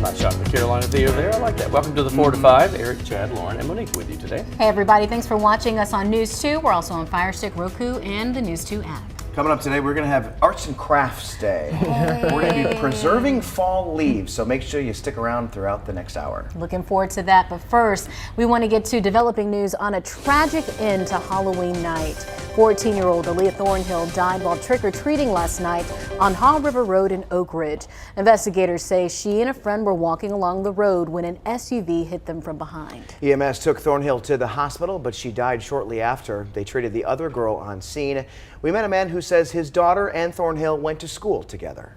Nice shot of the Carolina Theo there. I like that. Welcome to the 4 to 5. Eric, Chad, Lauren, and Monique with you today. Hey everybody, thanks for watching us on News 2. We're also on Fire Stick, Roku, and the News 2 app. Coming up today, we're going to have Arts and Crafts Day. Hey. We're going to be preserving fall leaves, so make sure you stick around throughout the next hour. Looking forward to that, but first, we want to get to developing news on a tragic end to Halloween night. 14-year-old Aliyah Thornhill died while trick-or-treating last night on Haw River Road in Oak Ridge. Investigators say she and a friend were walking along the road when an SUV hit them from behind. EMS took Thornhill to the hospital, but she died shortly after. They treated the other girl on scene. We met a man who says his daughter and Thornhill went to school together.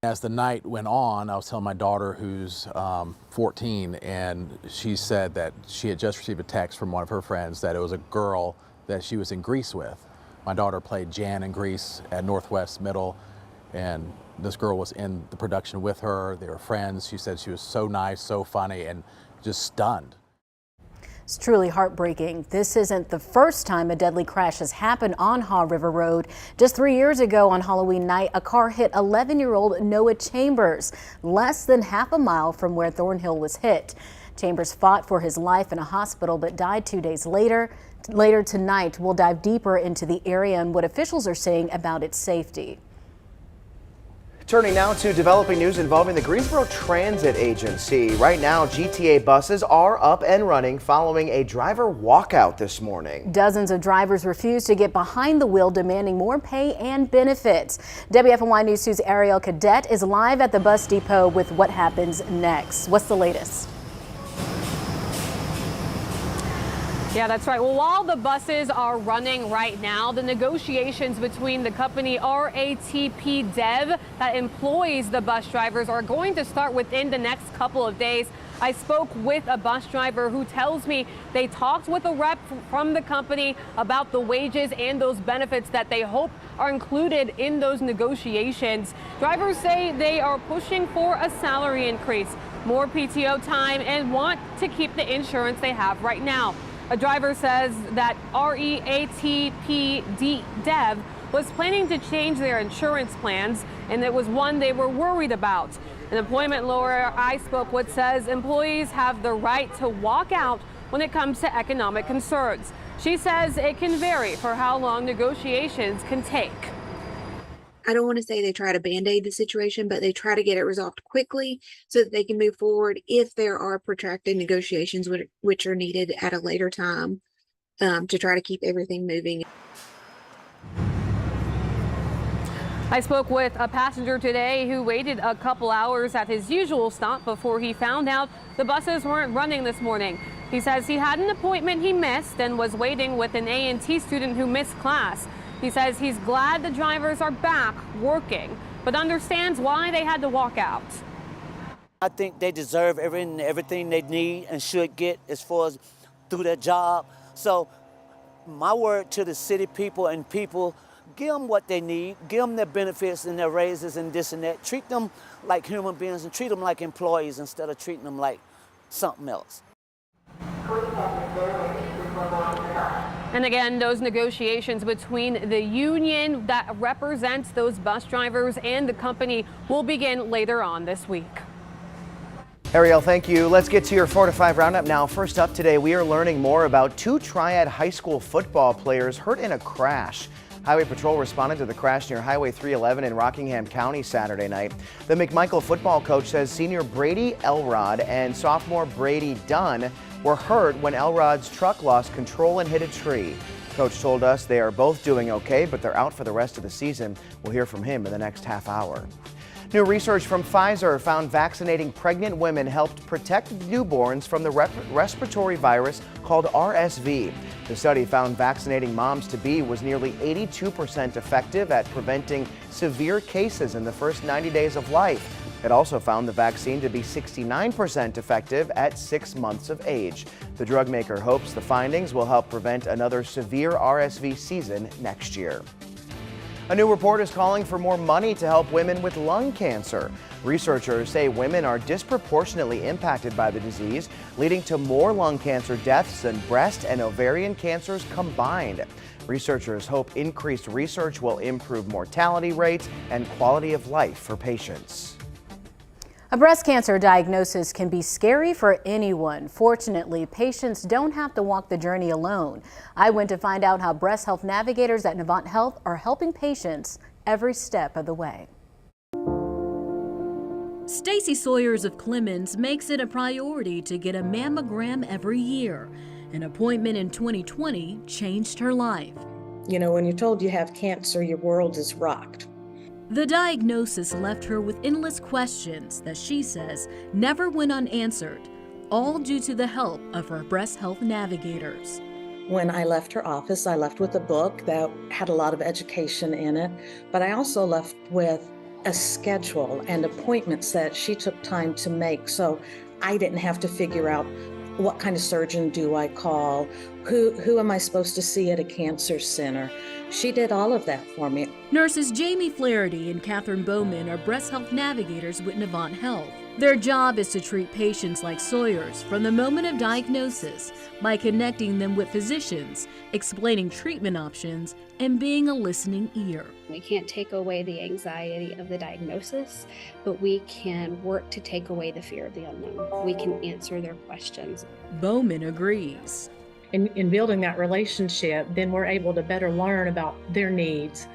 As the night went on, I was telling my daughter, who's 14, and she said that she had just received a text from one of her friends that it was a girl that she was in Greece with. My daughter played Jan in Greece at Northwest Middle, and this girl was in the production with her. They were friends. She said she was so nice, so funny, and just stunned. It's truly heartbreaking. This isn't the first time a deadly crash has happened on Haw River Road. Just 3 years ago on Halloween night, a car hit 11-year-old Noah Chambers, less than half a mile from where Thornhill was hit. Chambers fought for his life in a hospital but died 2 days later. Later tonight, we'll dive deeper into the area and what officials are saying about its safety. Turning now to developing news involving the Greensboro Transit Agency. Right now, GTA buses are up and running following a driver walkout this morning. Dozens of drivers refuse to get behind the wheel, demanding more pay and benefits. WFNY News 2's Ariel Cadet is live at the bus depot with what happens next. What's the latest? Yeah, that's right. Well, while the buses are running right now, the negotiations between the company RATP Dev that employs the bus drivers are going to start within the next couple of days. I spoke with a bus driver who tells me they talked with a rep from the company about the wages and those benefits that they hope are included in those negotiations. Drivers say they are pushing for a salary increase, more PTO time, and want to keep the insurance they have right now. A driver says that RATP Dev was planning to change their insurance plans, and it was one they were worried about. An employment lawyer I spoke with says employees have the right to walk out when it comes to economic concerns. She says it can vary for how long negotiations can take. I don't want to say they try to band-aid the situation, but they try to get it resolved quickly so that they can move forward if there are protracted negotiations which are needed at a later time to try to keep everything moving. I spoke with a passenger today who waited a couple hours at his usual stop before he found out the buses weren't running this morning. He says he had an appointment he missed and was waiting with an A&T student who missed class. He says he's glad the drivers are back working, but understands why they had to walk out. I think they deserve everything they need and should get as far as through their job. So my word to the city people and people, give them what they need, give them their benefits and their raises and this and that. Treat them like human beings and treat them like employees instead of treating them like something else. And again, those negotiations between the union that represents those bus drivers and the company will begin later on this week. Ariel, thank you. Let's get to your 4 to 5 roundup now. First up today, we are learning more about 2 Triad high school football players hurt in a crash. Highway Patrol responded to the crash near Highway 311 in Rockingham County Saturday night. The McMichael football coach says senior Brady Elrod and sophomore Brady Dunn were hurt when Elrod's truck lost control and hit a tree. Coach told us they are both doing okay, but they're out for the rest of the season. We'll hear from him in the next half hour. New research from Pfizer found vaccinating pregnant women helped protect newborns from the respiratory virus called RSV. The study found vaccinating moms-to-be was nearly 82% effective at preventing severe cases in the first 90 days of life. It also found the vaccine to be 69% effective at 6 months of age. The drug maker hopes the findings will help prevent another severe RSV season next year. A new report is calling for more money to help women with lung cancer. Researchers say women are disproportionately impacted by the disease, leading to more lung cancer deaths than breast and ovarian cancers combined. Researchers hope increased research will improve mortality rates and quality of life for patients. A breast cancer diagnosis can be scary for anyone. Fortunately, patients don't have to walk the journey alone. I went to find out how breast health navigators at Novant Health are helping patients every step of the way. Stacy Sawyers of Clemens makes it a priority to get a mammogram every year. An appointment in 2020 changed her life. You know, when you're told you have cancer, your world is rocked. The diagnosis left her with endless questions that she says never went unanswered, all due to the help of her breast health navigators. When I left her office, I left with a book that had a lot of education in it, but I also left with a schedule and appointments that she took time to make, so I didn't have to figure out what kind of surgeon do I call, who am I supposed to see at a cancer center. She did all of that for me. Nurses Jamie Flaherty and Catherine Bowman are breast health navigators with Novant Health. Their job is to treat patients like Sawyers from the moment of diagnosis by connecting them with physicians, explaining treatment options, and being a listening ear. We can't take away the anxiety of the diagnosis, but we can work to take away the fear of the unknown. We can answer their questions. Bowman agrees. In building that relationship, then we're able to better learn about their needs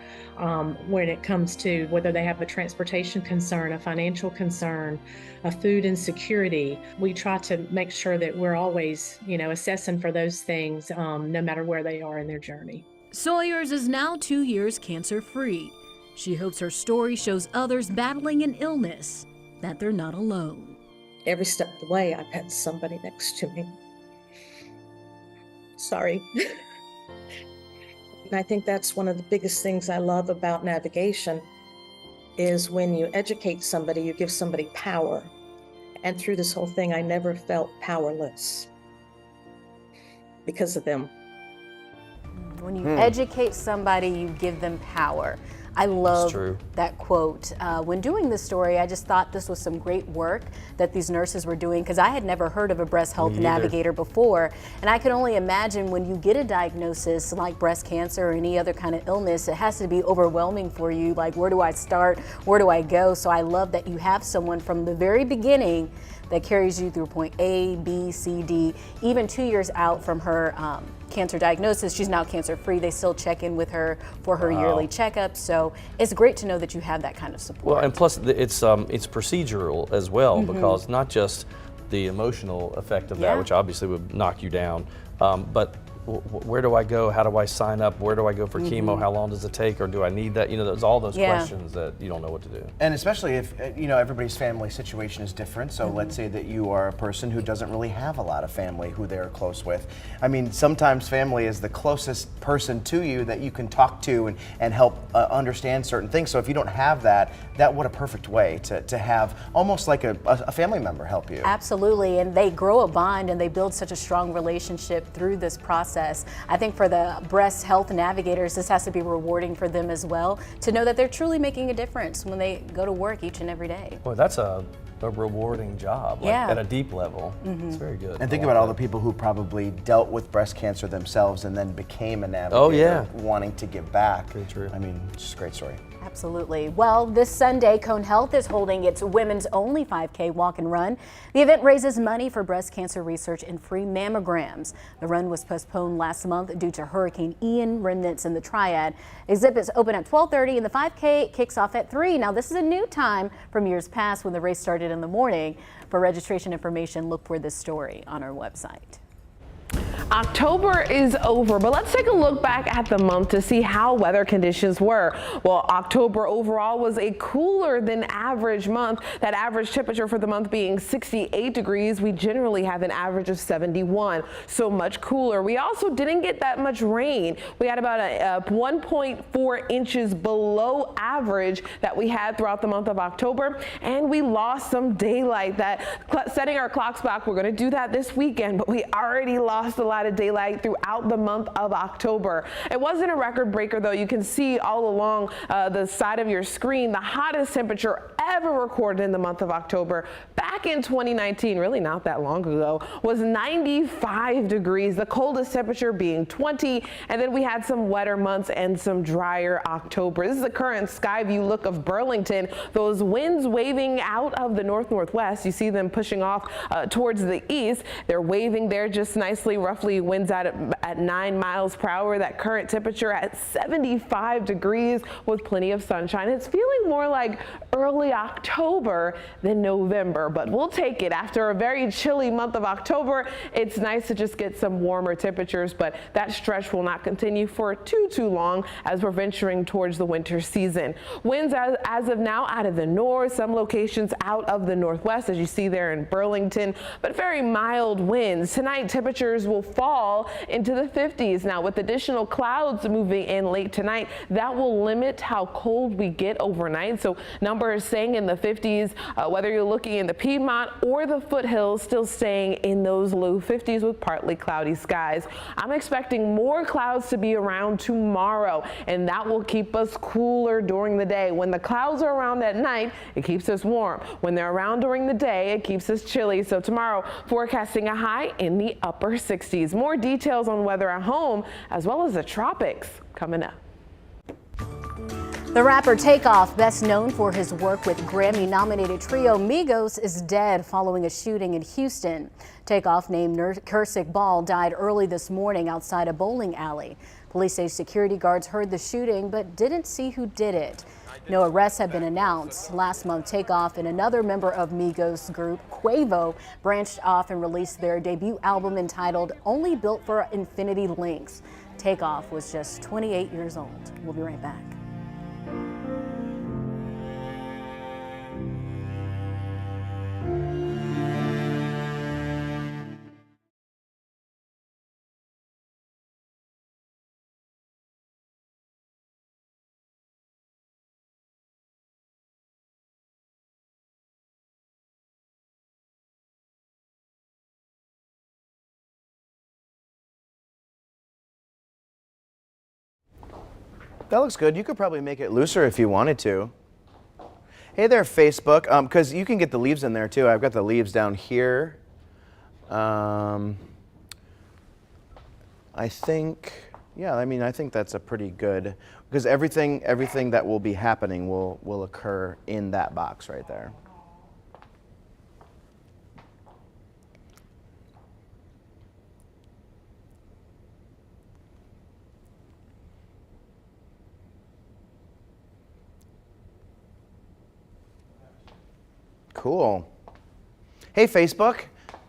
when it comes to whether they have a transportation concern, a financial concern, a food insecurity. We try to make sure that we're always, assessing for those things, no matter where they are in their journey. Sawyers is now 2 years cancer-free. She hopes her story shows others battling an illness that they're not alone. Every step of the way, I've had somebody next to me. Sorry. And I think that's one of the biggest things I love about navigation is when you educate somebody, you give somebody power. And through this whole thing, I never felt powerless because of them. When you educate somebody, you give them power. I love that quote. When doing this story, I just thought this was some great work that these nurses were doing because I had never heard of a breast health navigator before. And I could only imagine when you get a diagnosis like breast cancer or any other kind of illness, it has to be overwhelming for you. Like, where do I start? Where do I go? So I love that you have someone from the very beginning that carries you through point A, B, C, D, even 2 years out from her cancer diagnosis. She's now cancer-free. They still check in with her for her yearly checkups. So it's great to know that you have that kind of support. Well, and plus it's procedural as well, because not just the emotional effect of that, which obviously would knock you down, but where do I go? How do I sign up? Where do I go for chemo? How long does it take? Or do I need that? There's all those questions that you don't know what to do. And especially if, everybody's family situation is different. So let's say that you are a person who doesn't really have a lot of family who they're close with. I mean, sometimes family is the closest person to you that you can talk to and help understand certain things. So if you don't have that, what a perfect way to have almost like a family member help you. Absolutely, and they grow a bond and they build such a strong relationship through this process. I think for the breast health navigators, this has to be rewarding for them as well to know that they're truly making a difference when they go to work each and every day. Boy, that's a rewarding job, at a deep level. It's very good. And think about all the people who probably dealt with breast cancer themselves and then became a navigator wanting to give back. Very true. I mean, just a great story. Absolutely. Well, this Sunday, Cone Health is holding its women's only 5K walk and run. The event raises money for breast cancer research and free mammograms. The run was postponed last month due to Hurricane Ian remnants in the Triad. Exhibits open at 12:30 and the 5K kicks off at 3. Now, this is a new time from years past when the race started in the morning. For registration information, look for this story on our website. October is over, but let's take a look back at the month to see how weather conditions were. Well, October overall was a cooler than average month. That average temperature for the month being 68 degrees. We generally have an average of 71, so much cooler. We also didn't get that much rain. We had about 1.4 inches below average that we had throughout the month of October, and we lost some daylight. Setting our clocks back, we're going to do that this weekend, but we already lost a lot of daylight throughout the month of October. It wasn't a record breaker though. You can see all along the side of your screen the hottest temperature ever recorded in the month of October back in 2019, really not that long ago, was 95 degrees, the coldest temperature being 20, and then we had some wetter months and some drier October. This is the current sky view look of Burlington. Those winds waving out of the north-northwest. You see them pushing off towards the east. They're waving there just nicely, roughly winds out at 9 miles per hour. That current temperature at 75 degrees with plenty of sunshine. It's feeling more like early October than November, but we'll take it. After a very chilly month of October, it's nice to just get some warmer temperatures, but that stretch will not continue for too long as we're venturing towards the winter season. Winds as of now out of the north, some locations out of the northwest, as you see there in Burlington, but very mild winds. Tonight, temperatures will fall into the 50s. Now, with additional clouds moving in late tonight, that will limit how cold we get overnight. So numbers staying in the 50s, whether you're looking in the Piedmont or the foothills, still staying in those low 50s with partly cloudy skies. I'm expecting more clouds to be around tomorrow, and that will keep us cooler during the day. When the clouds are around at night, it keeps us warm. When they're around during the day, it keeps us chilly. So tomorrow, forecasting a high in the upper 60s. More details on weather at home as well as the tropics coming up. The rapper Takeoff, best known for his work with Grammy-nominated trio Migos, is dead following a shooting in Houston. Takeoff, named Kursick Ball, died early this morning outside a bowling alley. Police say security guards heard the shooting but didn't see who did it. No arrests have been announced. Last month, Takeoff and another member of Migos group, Quavo, branched off and released their debut album entitled Only Built for Infinity Links. Takeoff was just 28 years old. We'll be right back. That looks good. You could probably make it looser if you wanted to. Hey there, Facebook, because you can get the leaves in there too. I've got the leaves down here. I think, yeah, I mean, I think that's a pretty good, because everything that will be happening will occur in that box right there. Cool. Hey, Facebook.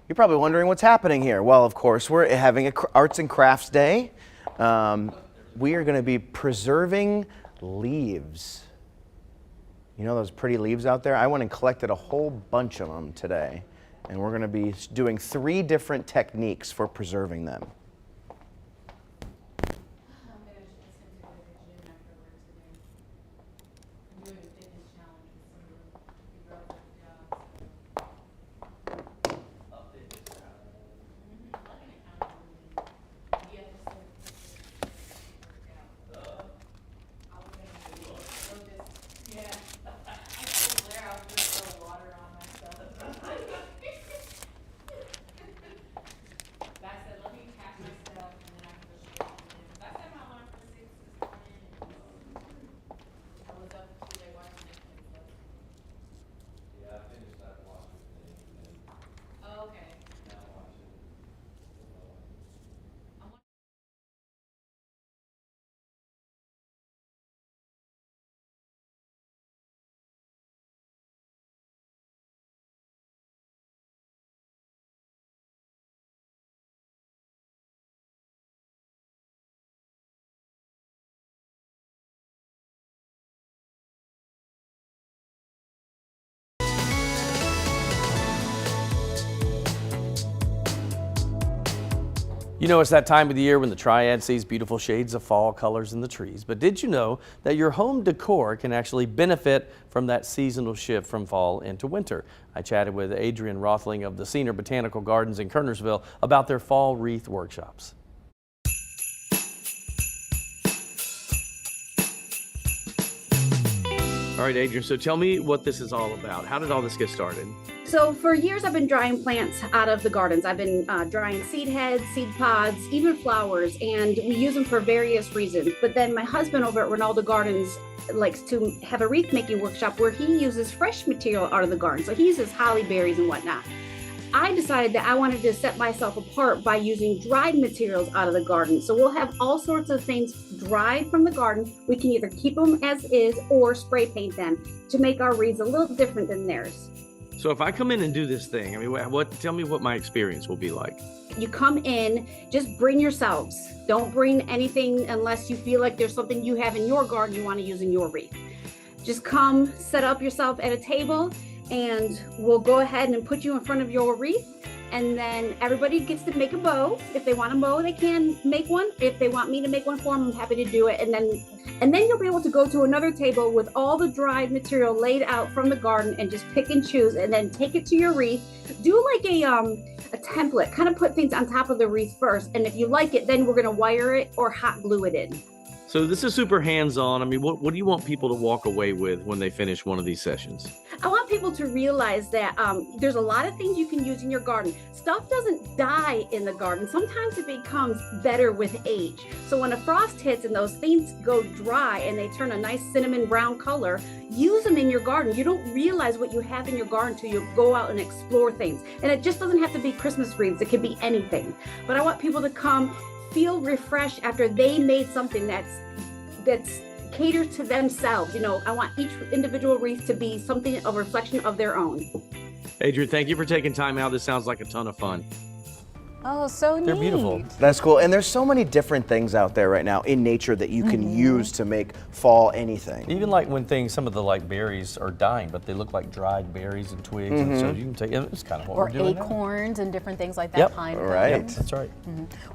You're probably wondering what's happening here. Well, of course, we're having an Arts and Crafts Day. We are going to be preserving leaves. You know those pretty leaves out there? I went and collected a whole bunch of them today. And we're going to be doing 3 different techniques for preserving them. You know, it's that time of the year when the Triad sees beautiful shades of fall colors in the trees. But did you know that your home decor can actually benefit from that seasonal shift from fall into winter? I chatted with Adrian Rothling of the Senior Botanical Gardens in Kernersville about their fall wreath workshops. All right, Adrian, so tell me what this is all about. How did all this get started? So for years, I've been drying plants out of the gardens. I've been drying seed heads, seed pods, even flowers, and we use them for various reasons. But then my husband over at Ronaldo Gardens likes to have a wreath making workshop where he uses fresh material out of the garden. So he uses holly berries and whatnot. I decided that I wanted to set myself apart by using dried materials out of the garden. So we'll have all sorts of things dried from the garden. We can either keep them as is or spray paint them to make our wreaths a little different than theirs. So if I come in and do this thing, I mean, tell me what my experience will be like. You come in, just bring yourselves. Don't bring anything unless you feel like there's something you have in your garden you want to use in your wreath. Just come, set up yourself at a table, and we'll go ahead and put you in front of your wreath, and then everybody gets to make a bow. If they want a bow, they can make one. If they want me to make one for them, I'm happy to do it. And then you'll be able to go to another table with all the dried material laid out from the garden and just pick and choose, and then take it to your wreath. Do like a template, kind of put things on top of the wreath first, and if you like it, then we're going to wire it or hot glue it in. So this is super hands-on. I mean, what do you want people to walk away with when they finish one of these sessions? I want people to realize that there's a lot of things you can use in your garden. Stuff doesn't die in the garden. Sometimes it becomes better with age. So when a frost hits and those things go dry and they turn a nice cinnamon brown color, use them in your garden. You don't realize what you have in your garden till you go out and explore things. And it just doesn't have to be Christmas wreaths. It can be anything. But I want people to come feel refreshed after they made something that's catered to themselves. You know, I want each individual wreath to be something, a reflection of their own. Adrian, thank you for taking time out. This sounds like a ton of fun. Oh, so neat. They're beautiful. That's cool. And there's so many different things out there right now in nature that you can use to make fall anything. Even like when some of the like berries are dying, but they look like dried berries and twigs, and so you can take it's kind of what we're doing. Or acorns and different things like that. Yep. Pine Right. cones. That's right.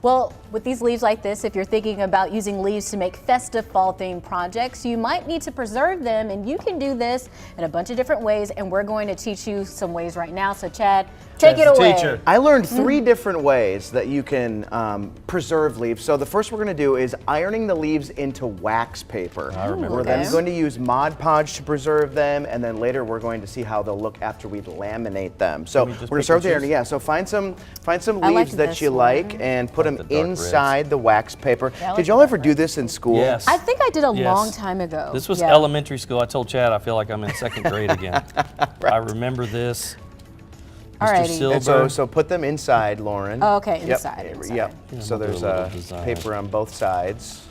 Well, with these leaves like this, if you're thinking about using leaves to make festive fall-themed projects, you might need to preserve them, and you can do this in a bunch of different ways, and we're going to teach you some ways right now. So Chad, take it away. Teacher. I learned 3 different ways that you can preserve leaves. So the first we're going to do is ironing the leaves into wax paper. I remember We're then this. going to use Mod Podge to preserve them, and then later we're going to see how they'll look after we laminate them. So Can we we're just going to pick start and with the choose? ironing. Yeah, so find some I like leaves that this you one. like and put Like them the dark inside the wax paper. Yeah, I like Did the y'all dark ever do this in school? Yes. I think I did a Yes. long time ago. This was Yeah. elementary school. I told Chad I feel like I'm in 2nd grade again. I remember this. Mr. Alrighty. Silver. And so put them inside, Lauren. Oh, okay, Yep. inside. Yep. Yeah, So we'll do there's a little design. paper on both sides.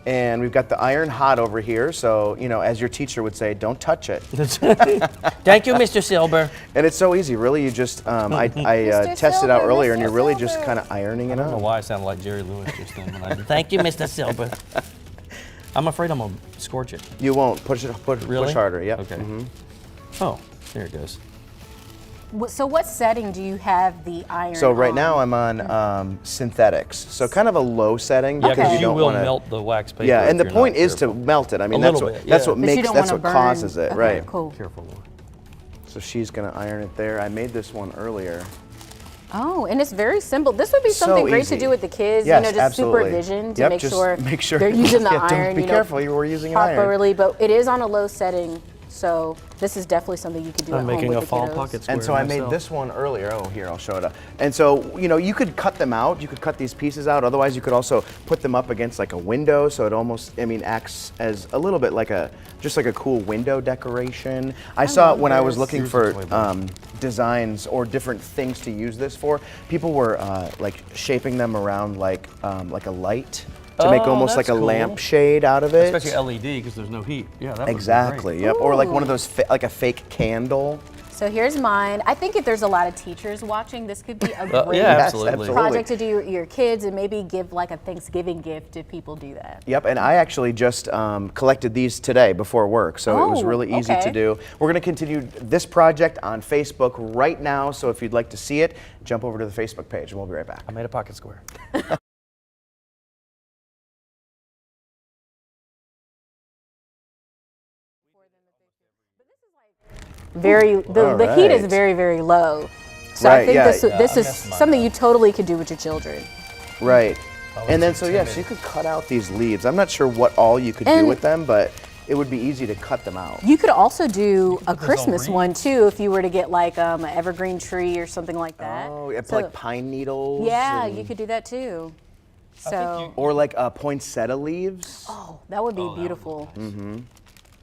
And we've got the iron hot over here. So, you know, as your teacher would say, don't touch it. Thank you, Mr. Silver. And it's so easy, really. You just, I tested out Silver, earlier, and Mr. you're really just Silver. kind of ironing I it don't know out. why I sounded like Jerry Lewis just then. When I did. Thank you, Mr. Silver. I'm afraid I'm gonna scorch it. You won't. Push Really? harder. Yep. Okay. Mhm. Oh, there it goes. So what setting do you have the iron So right on? now I'm on synthetics. So kind of a low setting Yeah, because because you you don't will want to melt the wax paper. Yeah, if and the you're point not is to careful. melt it. I mean, A that's little what bit, that's yeah. what But you makes don't that's wanna what burn. causes it, Okay, right? Cool. Careful, Laura. So she's gonna iron it there. I made this one earlier. Oh, and it's very simple. This would be So something great to easy. do with the kids. Yes, you know, just absolutely. supervision to Yep, make just sure make sure- they're using the Yeah, don't iron. be you know, careful, you were using an iron. properly. But it is on a low setting, so this is definitely something you could do I'm at making home a with fall the kiddos. pocket square And so I made myself. this one earlier. Oh, here, I'll show it up. And so, you know, you could cut them out. You could cut these pieces out. Otherwise, you could also put them up against like a window. So it almost, I mean, acts as a little bit like just like a cool window decoration. I saw love when I was this. looking Here's for the toy designs or different things to use this for, people were like shaping them around like a light to make Oh, almost like that's a cool. lampshade out of it. Especially LED because there's no heat. Yeah, that would be Exactly. great. Yep. Or like one of Ooh. those like a fake candle. So here's mine. I think if there's a lot of teachers watching, this could be a great Yeah, absolutely. absolutely. project to do your kids and maybe give like a Thanksgiving gift if people do that. Yep, and I actually just collected these today before work, so it was Oh, really easy to okay. do. We're going to continue this project on Facebook right now, so if you'd like to see it, jump over to the Facebook page, and we'll be right back. I made a pocket square. The heat is right. very, very low. So I Right, think yeah. this Yeah, this I is messed mine something up. you totally could do with your children. Right. I was And then, so yes, timid. you could cut out these leaves. I'm not sure what all you could do And- with them, but it would be easy to cut them out. You could also do a those on Christmas wreaths. one too if you were to get like an evergreen tree or something like that. Oh, it's So- like pine needles. Yeah, and- you could do that too. I think So, Or like poinsettia leaves. oh, that would be beautiful.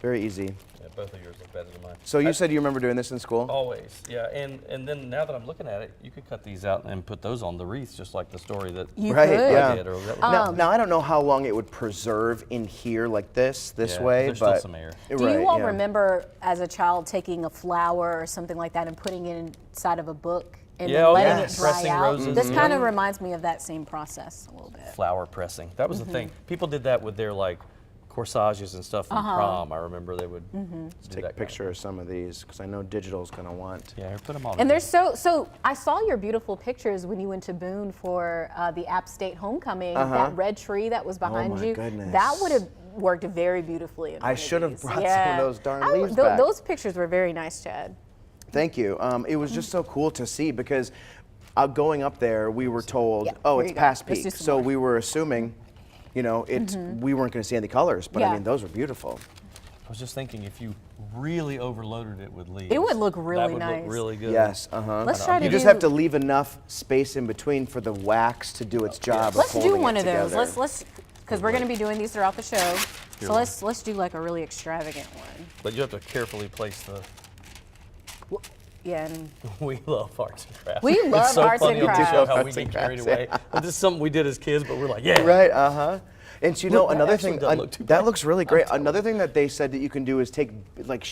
Very easy. Yeah, both of yours look better than mine. So you said you remember doing this in school? Always, yeah. And then now that I'm looking at it, you could cut these out and put those on the wreaths, just like the story that You Right, could. yeah. I did. Or that Now I don't know how long it would preserve in here like this Yeah, way, there's but still some air. Do you all remember as a child taking a flower or something like that and putting it inside of a book and Yeah, then oh, letting yeah. it dry Pressing out? roses, This yeah. kind of reminds me of that same process a little bit. flower pressing. That was the thing. People did that with their like corsages and stuff from prom. I remember they would do Take that a picture of some of these because I know digital's gonna want. Yeah, put them on. And there's so I saw your beautiful pictures when you went to Boone for the App State homecoming. That red tree that was behind my you, goodness. that would have worked very beautifully. In I one of should have these. brought some of those darn leaves back. Those pictures were very nice, Chad. Thank you. It was just so cool to see because going up there, we were told, Yeah, oh, here it's you go. past Let's do peak. some So more. we were assuming, we weren't going to see any colors, but I Yeah. mean, those were beautiful. I was just thinking if you really overloaded it with leaves, It would look really that would nice. look really good. Yes, Let's try to You just do- have to leave enough space in between for the wax to do its job. Let's of do holding one it of those. together. Let's because we're going to be doing these throughout the show. Here, So let's do like a really extravagant one. But you have to carefully place the. Yeah. And We love arts and crafts. We love it's so arts and funny on the show how we crafts. get carried away. But this is something we did as kids, but we're like, yeah. Right, And so, Look, that another actually thing, doesn't look too that bad. looks really great. Another thing that they said that you can do is take like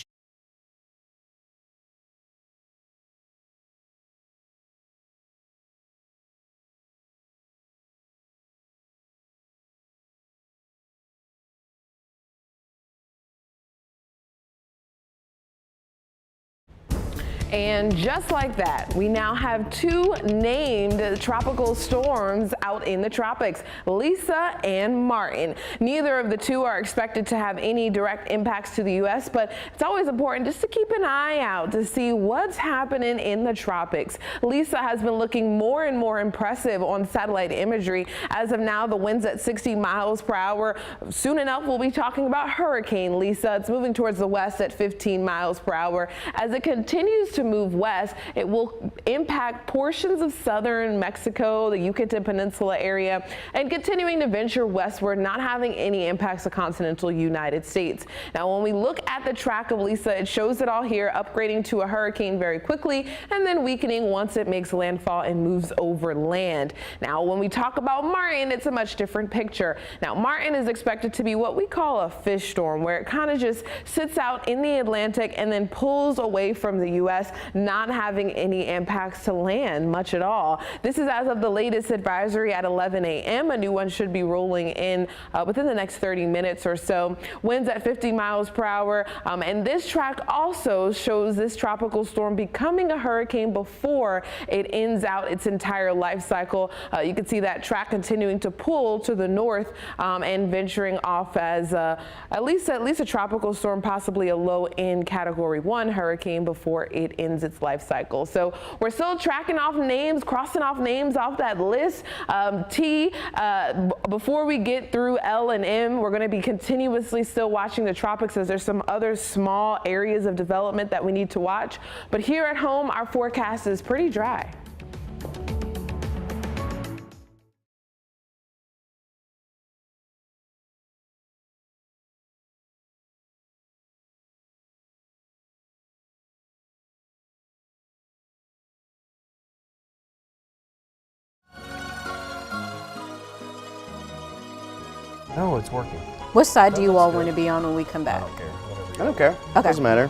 And just like that, we now have two named tropical storms out in the tropics, Lisa and Martin. Neither of the two are expected to have any direct impacts to the U.S., but it's always important just to keep an eye out to see what's happening in the tropics. Lisa has been looking more and more impressive on satellite imagery. As of now, the wind's at 60 miles per hour. Soon enough, we'll be talking about Hurricane Lisa. It's moving towards the west at 15 miles per hour. As it continues to move west, it will impact portions of southern Mexico, the Yucatan Peninsula area, and continuing to venture westward, not having any impacts to continental United States. Now, when we look at the track of Lisa, it shows it all here, upgrading to a hurricane very quickly and then weakening once it makes landfall and moves over land. Now, when we talk about Martin, it's a much different picture. Now, Martin is expected to be what we call a fish storm, where it kind of just sits out in the Atlantic and then pulls away from the U.S., not having any impacts to land much at all. This is as of the latest advisory at 11 a.m. A new one should be rolling in within the next 30 minutes or so. Winds at 50 miles per hour. And this track also shows this tropical storm becoming a hurricane before it ends out its entire life cycle. You can see that track continuing to pull to the north and venturing off as at least a tropical storm, possibly a low-end Category 1 hurricane before it ends its life cycle. So we're still tracking off names, crossing off names off that list. Before we get through L and M, we're going to be continuously still watching the tropics, as there's some other small areas of development that we need to watch. But here at home, our forecast is pretty dry. No, it's working. What side do you all want to be on when we come I back? don't care. Whatever. I don't care. Okay. Doesn't matter.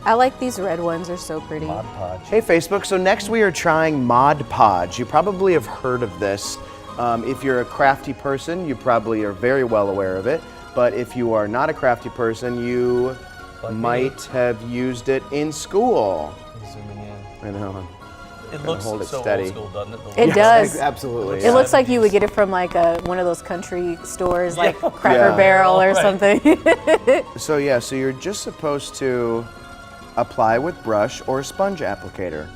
I like these red ones. They're so pretty. Mod Podge. Hey Facebook, so next we are trying Podge. You probably have heard of this. If you're a crafty person, you probably are very well aware of it. But if you are not a crafty person, you Like me. might have used it in school. Zooming in. I know. It looks hold it so steady. old school, doesn't it? The It look. does. Absolutely. It yeah. looks like you would get it from like one of those country stores, like Yeah. Cracker Yeah. Barrel or Right. something. So yeah, so you're just supposed to apply with brush or sponge applicator.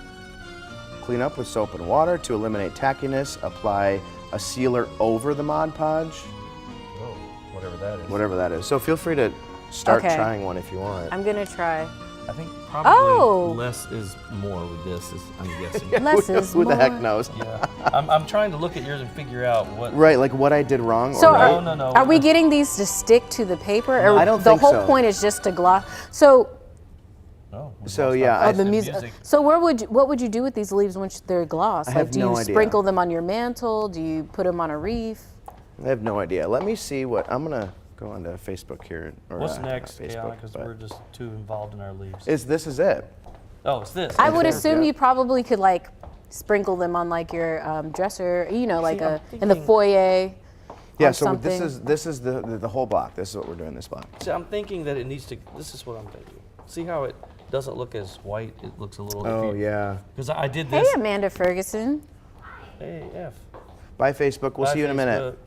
Clean up with soap and water to eliminate tackiness. Apply a sealer over the Podge, Whoa, whatever that is. whatever that is. So feel free to start Okay. trying one if you want. I'm gonna try. I think probably less is more with this, I'm guessing. Less is Who the heck more. knows? Yeah. I'm trying to look at yours and figure out what. Right, like what I did wrong. So or right. No. Are we getting these to stick to the paper? Or I don't the think whole so. point is just to gloss. So So yeah, the music. So what would you do with these leaves once they're gloss? I Like, have do no you idea. sprinkle them on your mantle? Do you put them on a wreath? I have no idea. Let me see what I'm gonna go onto Facebook here. Or, What's not next, Facebook, because but- we're just too involved in our leaves. This is it. Oh, it's this. I would Okay. assume Yeah. you probably could like sprinkle them on like your dresser, you know, like I'm in the thinking- foyer. Yeah. or So something. this is the whole block. This is what we're doing. This block. See, I'm thinking that it needs to. This is what I'm thinking. See how it doesn't look as white? It looks a little. Oh yeah. Because I did Hey, this. Amanda Ferguson. Hey, F. Bye Facebook. We'll Bye, see you in a minute. Facebook.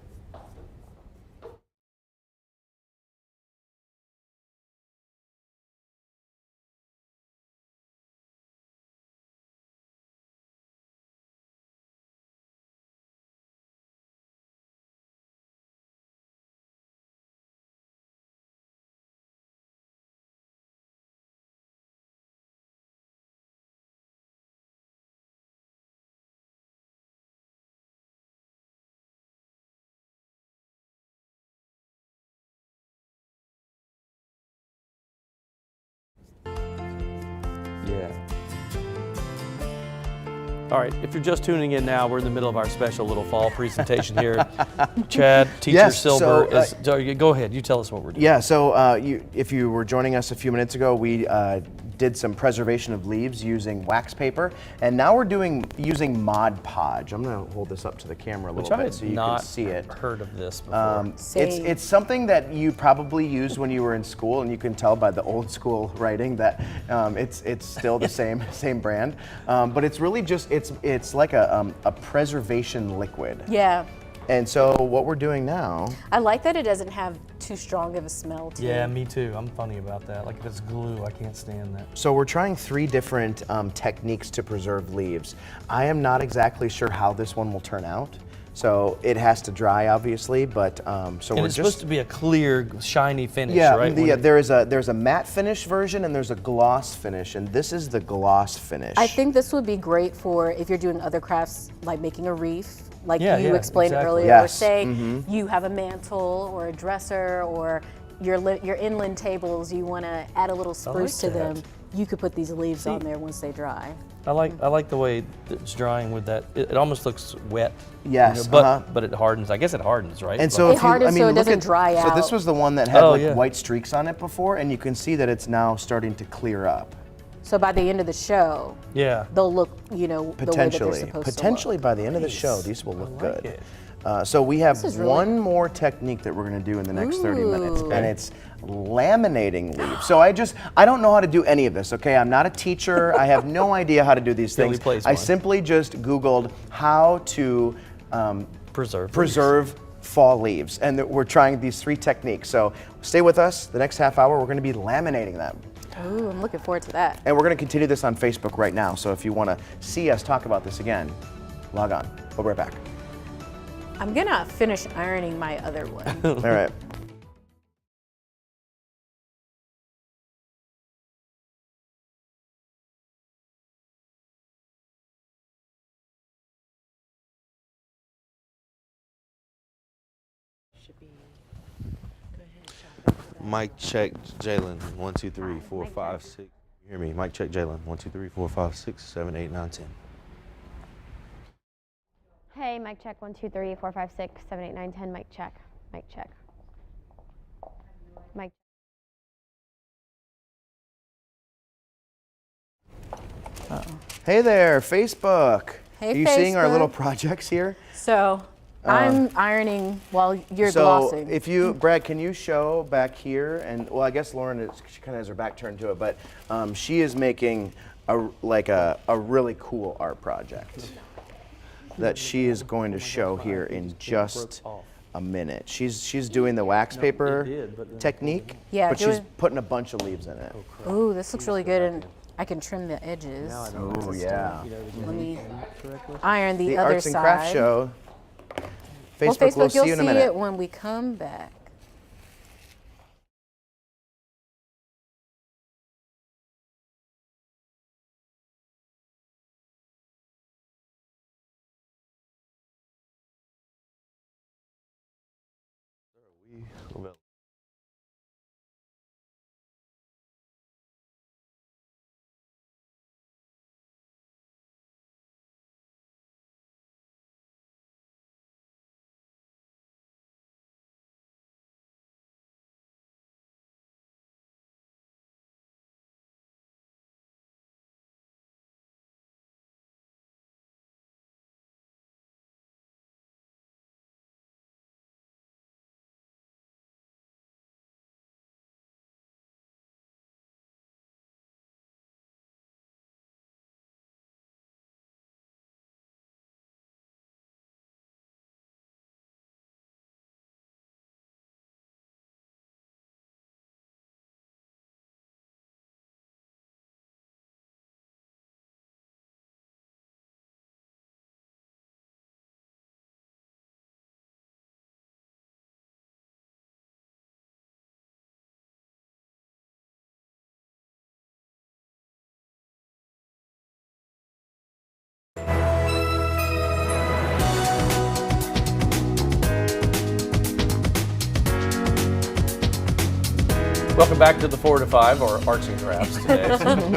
Yeah. All right, if you're just tuning in now, we're in the middle of our special little fall presentation here. Chad, Teacher Yes, Silver, so, go ahead, you tell us what we're doing. Yeah, so if you were joining us a few minutes ago, we did some preservation of leaves using wax paper, and now we're using Mod Podge. I'm going to hold this up to the camera a Which little I bit had so you not can see it. heard of this before. It's something that you probably used when you were in school, and you can tell by the old school writing that it's still the same brand, but it's really just it's like a preservation liquid. Yeah. And so what we're doing now. I like that it doesn't have too strong of a smell to Yeah, it. me too. I'm funny about that. Like if it's glue, I can't stand that. So we're trying 3 different techniques to preserve leaves. I am not exactly sure how this one will turn out. So it has to dry, obviously, but so And we're it's just supposed to be a clear, shiny finish, yeah, right? there's a matte finish version and there's a gloss finish, and this is the gloss finish. I think this would be great for if you're doing other crafts, like making a wreath, like Yeah, you yeah, explained exactly. earlier, or Yes. say Mhm. you have a mantle or a dresser or your inland tables, you want to add a little spruce to them. that. You could put these leaves on there once they dry. I like the way it's drying with that. It almost looks wet. Yes, but it hardens. I guess it hardens, right? And so It if you, hardens so it look doesn't at, dry So this out. was the one that had like yeah. white streaks on it before, and you can see that it's now starting to clear up. So by the end of the show, yeah. they'll look, the way that they're Potentially, supposed by the end of the show, these will look I like good. it. So we have This is really- one more technique that we're going to do in the next 30 minutes, Ooh. and it's laminating leaves. So I don't know how to do any of this, okay? I'm not a teacher. I have no idea how to do these Billy things. plays I one. simply just Googled how to preserve fall leaves, and we're trying these 3 techniques. So stay with us. The next half hour, we're going to be laminating them. Ooh, I'm looking forward to that. And we're going to continue this on Facebook right now. So if you want to see us talk about this again, log on. We'll be right back. I'm gonna finish ironing my other one. All right. Mic check, Jalen. 1, 2, 3, 4, 5, 6. You hear me? Mic check, Jalen. 1, 2, 3, 4, 5, 6, 7, 8, 9, 10. Hey, mic check, 1, 2, 3, 4, 5, 6, 7, 8, 9, 10, mic check, mic check. Mic. Hey there, Facebook. Hey, Are you seeing our Facebook. little projects here? So I'm ironing while you're so glossing. if you, Brad, can you show back here? And well, I guess Lauren she kind of has her back turned to it, but she is making a really cool art project that she is going to show here in just a minute. She's doing the wax paper technique, Yeah, but do she's it. putting a bunch of leaves in it. Ooh, this looks really good, and I can trim the edges. Oh yeah. Let me iron the The other Arts and side. Crafts Show. Well, Facebook, Facebook, we'll see you'll you in a see minute. it when we come back. Welcome back to the 4 to 5, or arts and crafts today.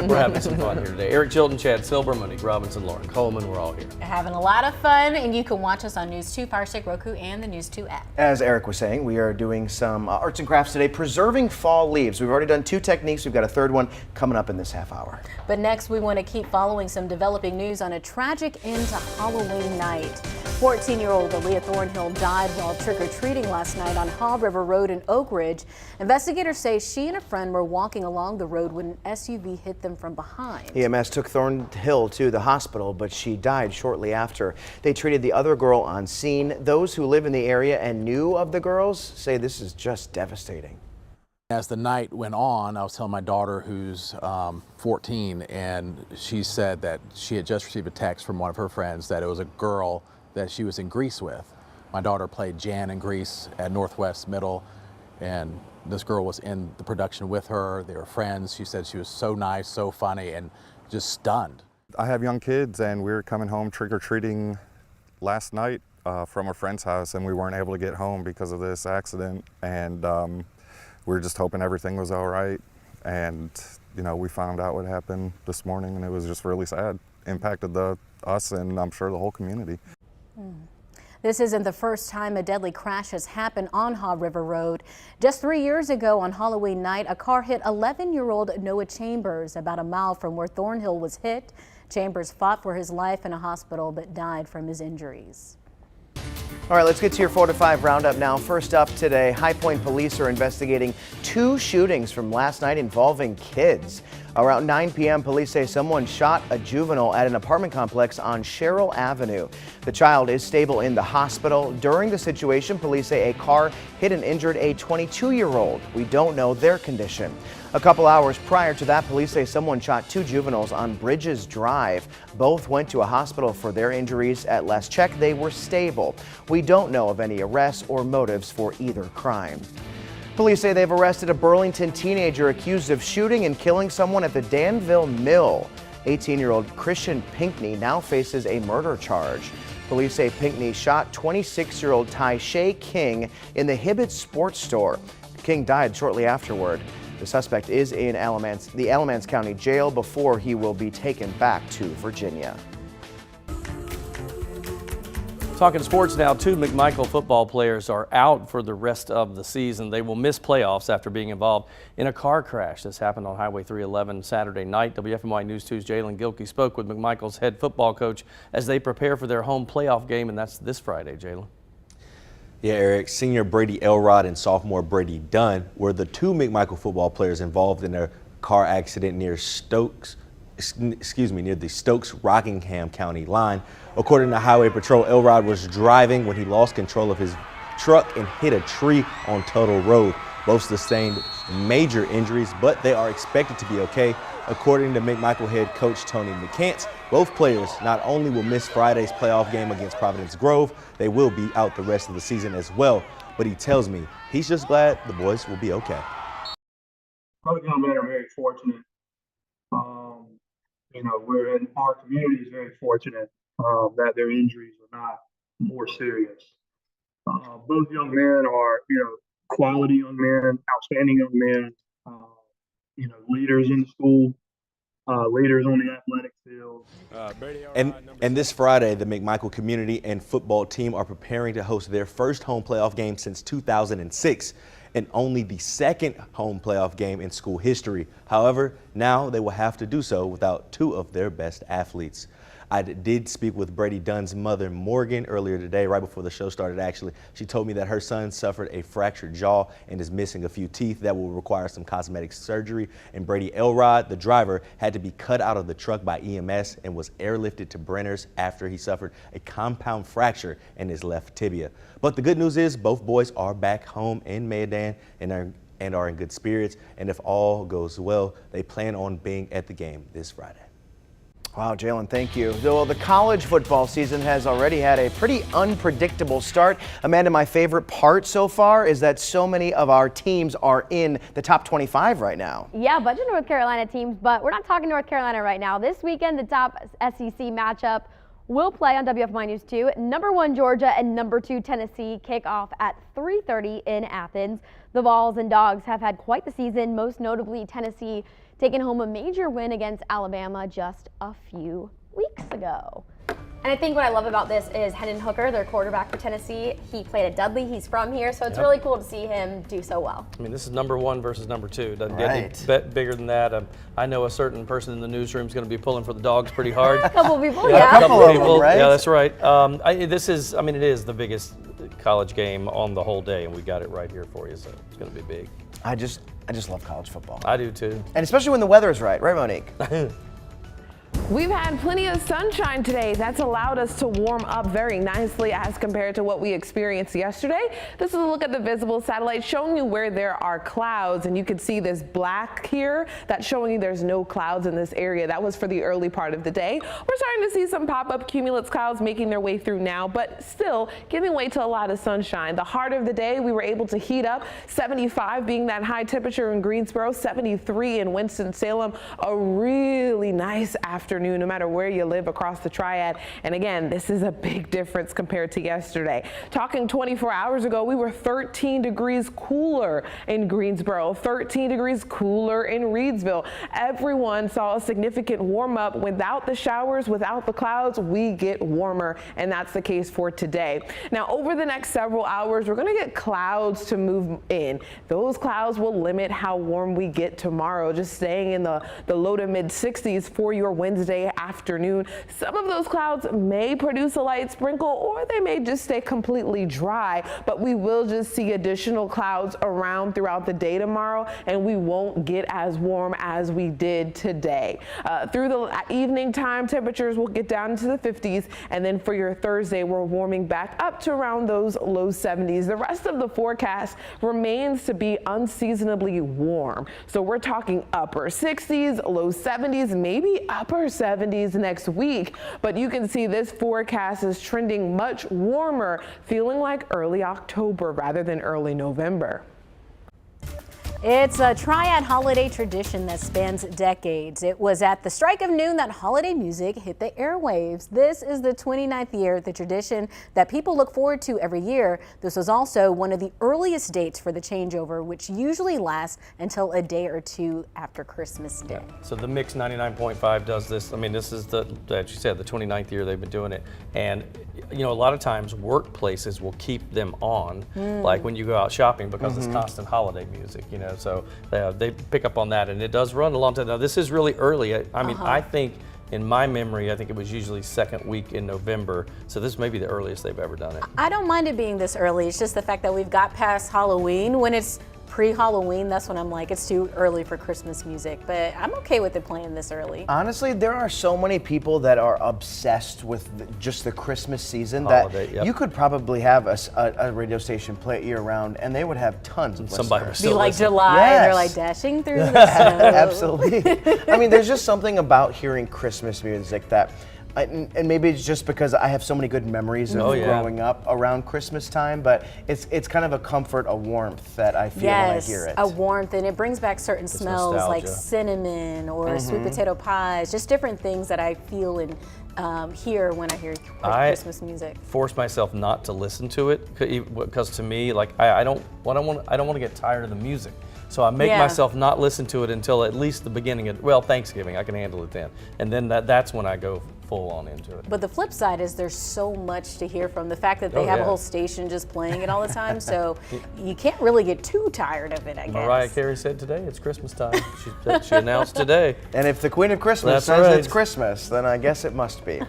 We're having some fun here today. Eric Chilton, Chad Silber, Monique Robinson, Lauren Coleman, we're all here. Having a lot of fun, and you can watch us on News 2, Fire Stick, Roku, and the News 2 app. As Eric was saying, we are doing some arts and crafts today, preserving fall leaves. We've already done 2 techniques. We've got a third one coming up in this half hour. But next, we want to keep following some developing news on a tragic end to Halloween night. 14-year-old Aliyah Thornhill died while trick-or-treating last night on Haw River Road in Oak Ridge. Investigators say she and a friend were walking along the road when an SUV hit them from behind. EMS took Thornhill to the hospital, but she died shortly after. They treated the other girl on scene. Those who live in the area and knew of the girls say this is just devastating. As the night went on, I was telling my daughter, who's 14, and she said that she had just received a text from one of her friends that it was a girl that she was in Greece with. My daughter played Jan in Greece at Northwest Middle, and this girl was in the production with her. They were friends. She said she was so nice, so funny, and just stunned. I have young kids, and we were coming home trick-or-treating last night from a friend's house, and we weren't able to get home because of this accident, and we were just hoping everything was all right. And you know, we found out what happened this morning, and it was just really sad. Impacted us and I'm sure the whole community. This isn't the first time a deadly crash has happened on Haw River Road. Just 3 years ago on Halloween night, a car hit 11-year-old Noah Chambers about a mile from where Thornhill was hit. Chambers fought for his life in a hospital but died from his injuries. All right, let's get to your 4 to 5 roundup now. First up today, High Point police are investigating 2 shootings from last night involving kids. Around 9 p.m., police say someone shot a juvenile at an apartment complex on Sherrill Avenue. The child is stable in the hospital. During the situation, police say a car hit and injured a 22-year-old. We don't know their condition. A couple hours prior to that, police say someone shot 2 juveniles on Bridges Drive. Both went to a hospital for their injuries. At last check, they were stable. We don't know of any arrests or motives for either crime. Police say they've arrested a Burlington teenager accused of shooting and killing someone at the Danville Mill. 18-year-old Christian Pinkney now faces a murder charge. Police say Pinkney shot 26-year-old Ty Shay King in the Hibbett Sports Store. King died shortly afterward. The suspect is in the Alamance County Jail before he will be taken back to Virginia. Talking sports now, 2 McMichael football players are out for the rest of the season. They will miss playoffs after being involved in a car crash. This happened on Highway 311 Saturday night. WFMY News 2's Jalen Gilkey spoke with McMichael's head football coach as they prepare for their home playoff game, and that's this Friday, Jalen. Yeah, Eric, senior Brady Elrod and sophomore Brady Dunn were the 2 McMichael football players involved in a car accident near near the Stokes-Rockingham County line. According to Highway Patrol, Elrod was driving when he lost control of his truck and hit a tree on Tuttle Road. Both sustained major injuries, but they are expected to be okay. According to McMichael head coach Tony McCants, both players not only will miss Friday's playoff game against Providence Grove, they will be out the rest of the season as well. But he tells me he's just glad the boys will be okay. Both young men are very fortunate. You know, our community is very fortunate that their injuries are not more serious. Both young men are, quality young men, outstanding young men, leaders in the school, leaders on the athletic field. And this Friday, the McMichael community and football team are preparing to host their first home playoff game since 2006 and only the second home playoff game in school history. However, now they will have to do so without two of their best athletes. I did speak with Brady Dunn's mother, Morgan, earlier today, right before the show started, actually. She told me that her son suffered a fractured jaw and is missing a few teeth that will require some cosmetic surgery. And Brady Elrod, the driver, had to be cut out of the truck by EMS and was airlifted to Brenner's after he suffered a compound fracture in his left tibia. But the good news is both boys are back home in Mayodan and are in good spirits. And if all goes well, they plan on being at the game this Friday. Wow, Jalen, thank you. Well, the college football season has already had a pretty unpredictable start. Amanda, my favorite part so far is that so many of our teams are in the top 25 right now. Yeah, a bunch of North Carolina teams, but we're not talking North Carolina right now. This weekend, the top SEC matchup will play on WFMI News 2. Number 1 Georgia and number 2 Tennessee kick off at 3:30 in Athens. The Vols and Dogs have had quite the season, most notably Tennessee taking home a major win against Alabama just a few weeks ago. And I think what I love about this is Hendon Hooker, their quarterback for Tennessee. He played at Dudley. He's from here, so it's really cool to see him do so well. I mean, this is number 1 versus number 2. Doesn't get any bigger than that. I know a certain person in the newsroom is going to be pulling for the Dogs pretty hard. A couple people, yeah. A couple people, right? Yeah, that's right. It is the biggest college game on the whole day, and we got it right here for you, so it's going to be big. I just love college football. I do too. And especially when the weather is right, Monique? We've had plenty of sunshine today. That's allowed us to warm up very nicely as compared to what we experienced yesterday. This is a look at the visible satellite showing you where there are clouds, and you can see this black here. That's showing you there's no clouds in this area. That was for the early part of the day. We're starting to see some pop-up cumulus clouds making their way through now, but still giving way to a lot of sunshine. The heart of the day, we were able to heat up, 75 being that high temperature in Greensboro, 73 in Winston-Salem. A really nice afternoon no matter where you live across the Triad. And again, this is a big difference compared to yesterday. Talking 24 hours ago, we were 13 degrees cooler in Greensboro, 13 degrees cooler in Reidsville. Everyone saw a significant warm up. Without the showers, without the clouds, we get warmer, and that's the case for today. Now, over the next several hours, we're going to get clouds to move in. Those clouds will limit how warm we get tomorrow, just staying in the low to mid 60s for your Wednesday afternoon. Some of those clouds may produce a light sprinkle, or they may just stay completely dry, but we will just see additional clouds around throughout the day tomorrow, and we won't get as warm as we did today. Through the evening time, temperatures will get down into the 50s, and then for your Thursday, we're warming back up to around those low 70s. The rest of the forecast remains to be unseasonably warm. So we're talking upper 60s, low 70s, maybe upper 70s next week, but you can see this forecast is trending much warmer, feeling like early October rather than early November. It's a Triad holiday tradition that spans decades. It was at the strike of noon that holiday music hit the airwaves. This is the 29th year, the tradition that people look forward to every year. This was also one of the earliest dates for the changeover, which usually lasts until a day or two after Christmas Day. Yeah. So the Mix 99.5 does this. I mean, this is as you said, the 29th year they've been doing it. And, a lot of times workplaces will keep them on, like when you go out shopping, because it's constant holiday music, so they pick up on that, and it does run a long time. Now, this is really early. I mean, I think in my memory, I think it was usually second week in November. So this may be the earliest they've ever done it. I don't mind it being this early. It's just the fact that we've got past Halloween. When it's pre-Halloween, that's when I'm like, it's too early for Christmas music, but I'm okay with it playing this early. Honestly, there are so many people that are obsessed with just the Christmas season Holiday, that you could probably have a radio station play it year-round, and they would have tons of listeners. Be like July, Yes. and they're like dashing through the snow. Absolutely. I mean, there's just something about hearing Christmas music that And maybe it's just because I have so many good memories of growing up around Christmas time, but it's kind of a comfort, a warmth that I feel when I hear it. A warmth, and it brings back certain smells like nostalgia. cinnamon or sweet potato pies, just different things that I feel and hear when I hear Christmas music. Force myself not to listen to it because to me, like I don't want to get tired of the music. So I make myself not listen to it until at least the beginning of Thanksgiving. I can handle it then, and then that's when I go full on into it. But the flip side is there's so much to hear from. The fact that they have a whole station just playing it all the time, so you can't really get too tired of it, I guess. Mariah Carey said today it's Christmas time. She announced today. And if the Queen of Christmas says it's Christmas, then I guess it must be.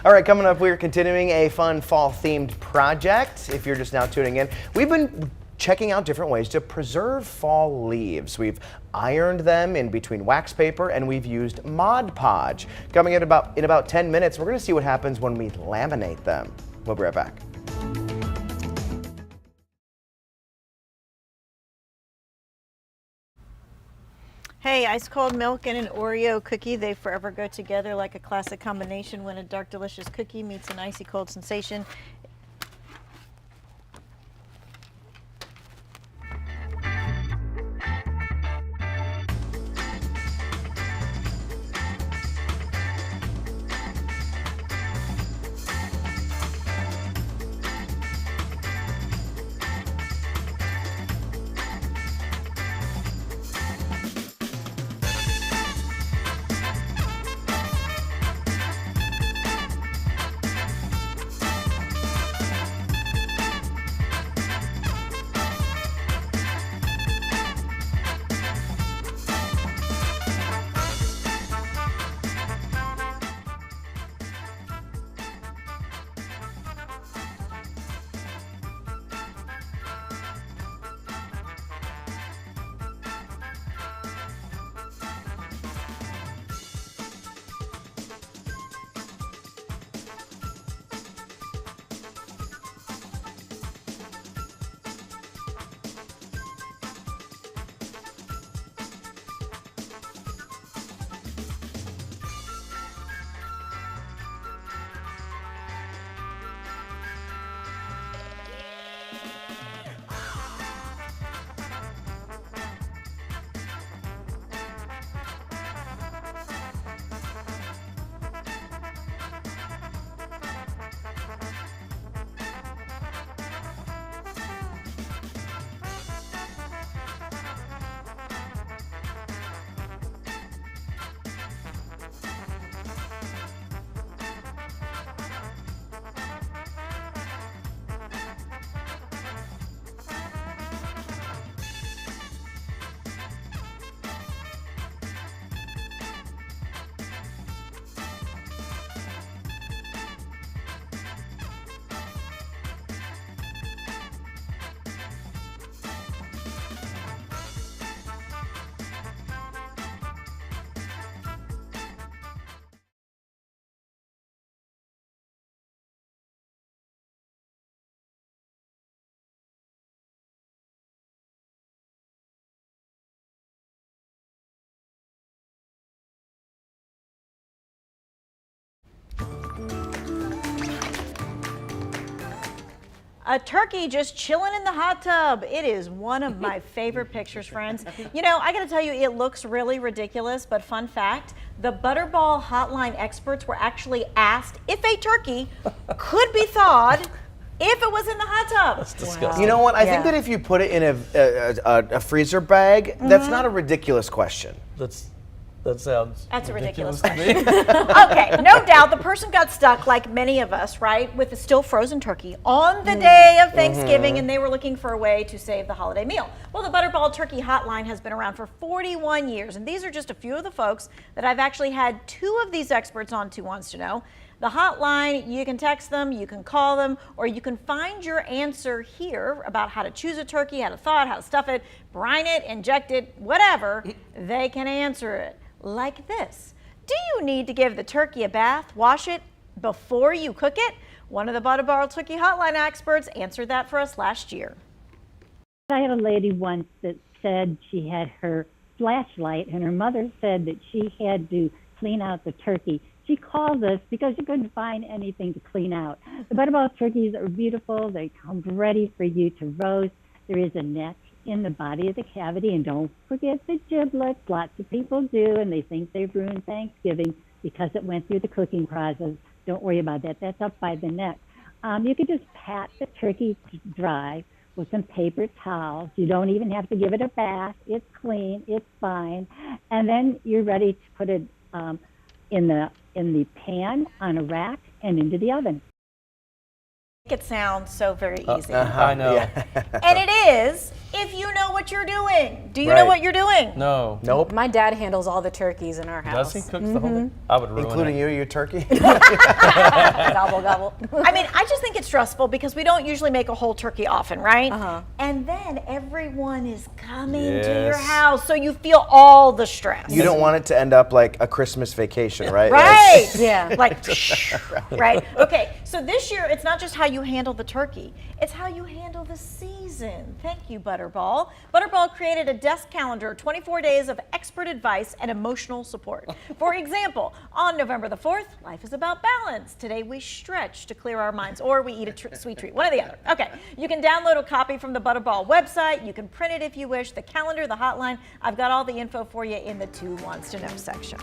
All right, coming up, we're continuing a fun fall-themed project. If you're just now tuning in, we've been checking out different ways to preserve fall leaves. We've ironed them in between wax paper, and we've used Mod Podge. Coming in about 10 minutes, we're going to see what happens when we laminate them. We'll be right back. Hey, ice cold milk and an Oreo cookie, they forever go together like a classic combination when a dark delicious cookie meets an icy cold sensation. A turkey just chilling in the hot tub. It is one of my favorite pictures, friends. You know, I gotta tell you, it looks really ridiculous, but fun fact, the Butterball hotline experts were actually asked if a turkey could be thawed if it was in the hot tub. That's disgusting. You know what? I think that if you put it in a freezer bag, that's not a ridiculous question. That sounds That's a ridiculous to me. Okay, no doubt the person got stuck, like many of us, right, with a still frozen turkey on the day of Thanksgiving, and they were looking for a way to save the holiday meal. Well, the Butterball Turkey Hotline has been around for 41 years, and these are just a few of the folks that I've actually had 2 of these experts on to Wants to Know. The hotline, you can text them, you can call them, or you can find your answer here about how to choose a turkey, how to thaw it, how to stuff it, brine it, inject it, whatever. They can answer it like this. Do you need to give the turkey a bath, wash it before you cook it? One of the Butterball Turkey Hotline experts answered that for us last year. I had a lady once that said she had her flashlight, and her mother said that she had to clean out the turkey. she called us because she couldn't find anything to clean out. The Butterball turkeys are beautiful. They come ready for you to roast. There is a neck in the body of the cavity, and don't forget the giblets. Lots of people do, and they think they've ruined Thanksgiving because it went through the cooking process. Don't worry about that. That's up by the neck. You could just pat the turkey dry with some paper towels. You don't even have to give it a bath. It's clean. It's fine. And then you're ready to put it in the pan on a rack and into the oven. It sounds so very easy. I know. Yeah. And it is if you know what you're doing. Do you know what you're doing? No. Nope. My dad handles all the turkeys in our house. Does he cook the whole thing? I would ruin Including it. you, your turkey? Gobble, gobble. I mean, I just think it's stressful because we don't usually make a whole turkey often, right? And then everyone is coming to your house, so you feel all the stress. You don't want it to end up like a Christmas vacation, right? Right. Yeah. Like, right. Okay. So this year, it's not just how you handle the turkey, it's how you handle the season. Thank you, Butterball. Butterball created a desk calendar, 24 days of expert advice and emotional support. For example, on November the 4th, life is about balance. Today we stretch to clear our minds, or we eat a sweet treat, one or the other. Okay, you can download a copy from the Butterball website. You can print it if you wish, the calendar, the hotline. I've got all the info for you in the Two Wants to Know section.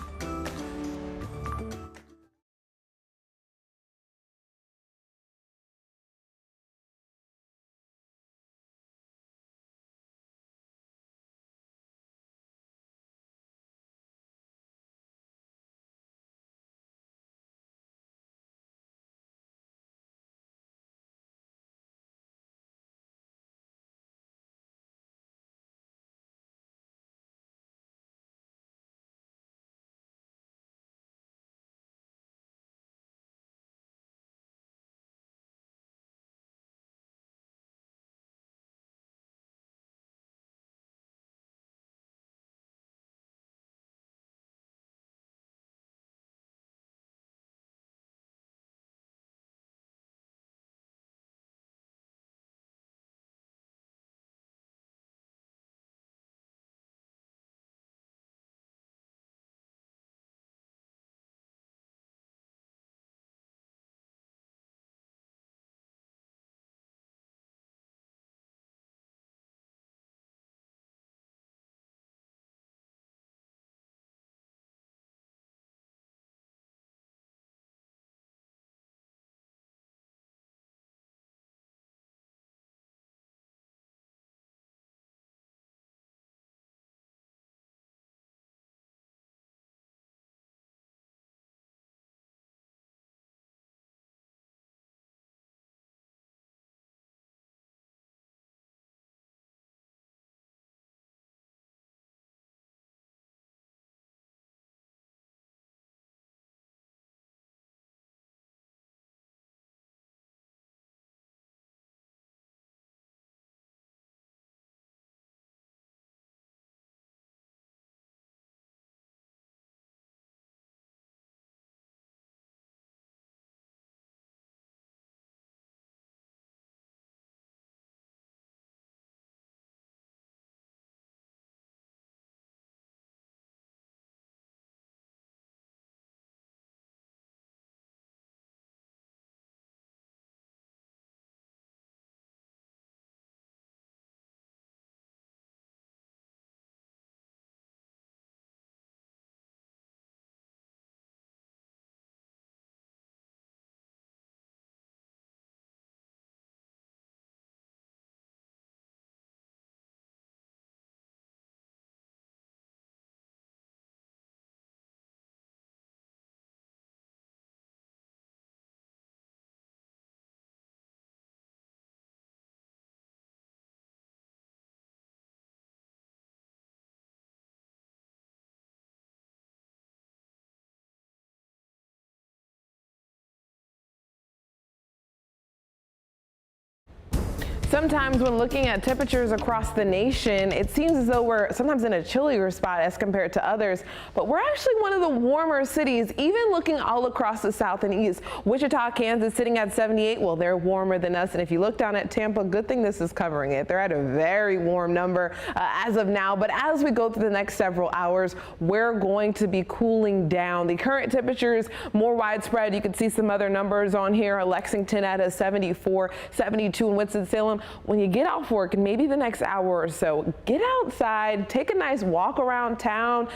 Sometimes when looking at temperatures across the nation, it seems as though we're sometimes in a chillier spot as compared to others, but we're actually one of the warmer cities, even looking all across the south and east. Wichita, Kansas sitting at 78. Well, they're warmer than us. And if you look down at Tampa, good thing this is covering it. They're at a very warm number as of now. But as we go through the next several hours, we're going to be cooling down. The current temperatures more widespread. You can see some other numbers on here. Lexington at a 74, 72 in Winston-Salem. When you get off work and maybe the next hour or so, get outside, take a nice walk around town,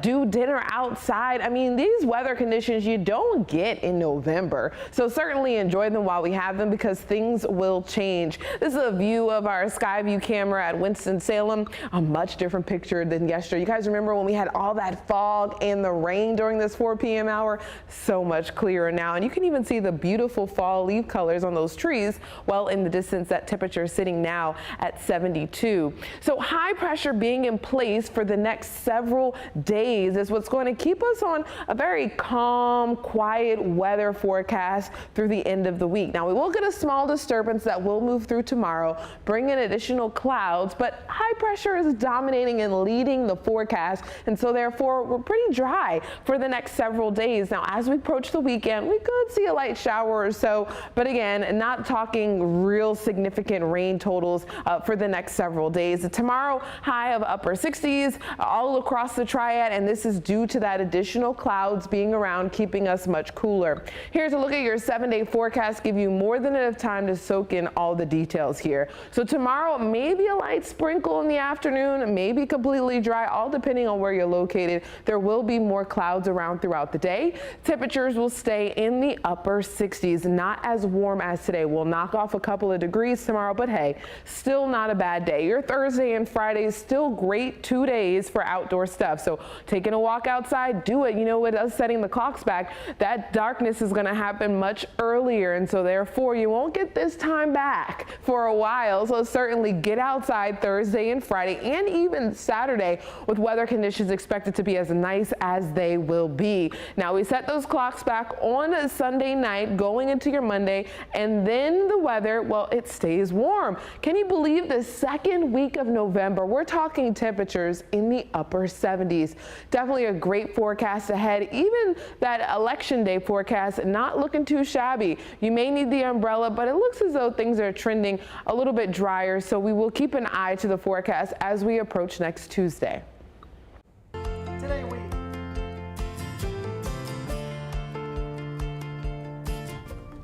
do dinner outside. I mean, these weather conditions you don't get in November. So certainly enjoy them while we have them because things will change. This is a view of our Skyview camera at Winston-Salem. A much different picture than yesterday. You guys remember when we had all that fog and the rain during this 4 p.m. hour? So much clearer now. And you can even see the beautiful fall leaf colors on those trees. Well, in the distance, that temperature is sitting now at 72. So high pressure being in place for the next several days is what's going to keep us on a very calm, quiet weather forecast through the end of the week. Now, we will get a small disturbance that will move through tomorrow, bring in additional clouds, but high pressure is dominating and leading the forecast, and so therefore we're pretty dry for the next several days. Now, as we approach the weekend, we could see a light shower or so, but again, not talking real significant rain totals for the next several days. Tomorrow, high of upper 60s all across the Triad, and this is due to that additional clouds being around, keeping us much cooler. Here's a look at your 7-day forecast, give you more than enough time to soak in all the details here. So tomorrow, maybe a light sprinkle in the afternoon, maybe completely dry, all depending on where you're located. There will be more clouds around throughout the day. Temperatures will stay in the upper 60s, not as warm as today. We'll knock off a couple of degrees tomorrow, but hey, still not a bad day. Your Thursday and Friday is still great 2 days for outdoor stuff. So taking a walk outside, do it. You know, with us setting the clocks back, that darkness is going to happen much earlier. And so therefore you won't get this time back for a while. So certainly get outside Thursday and Friday and even Saturday with weather conditions expected to be as nice as they will be. Now we set those clocks back on a Sunday night going into your Monday, and then the weather, well, it stays warm. Can you believe the second week of November? We're talking temperatures in the upper 70s. Definitely a great forecast ahead. Even that election day forecast not looking too shabby. You may need the umbrella, but it looks as though things are trending a little bit drier. So we will keep an eye to the forecast as we approach next Tuesday.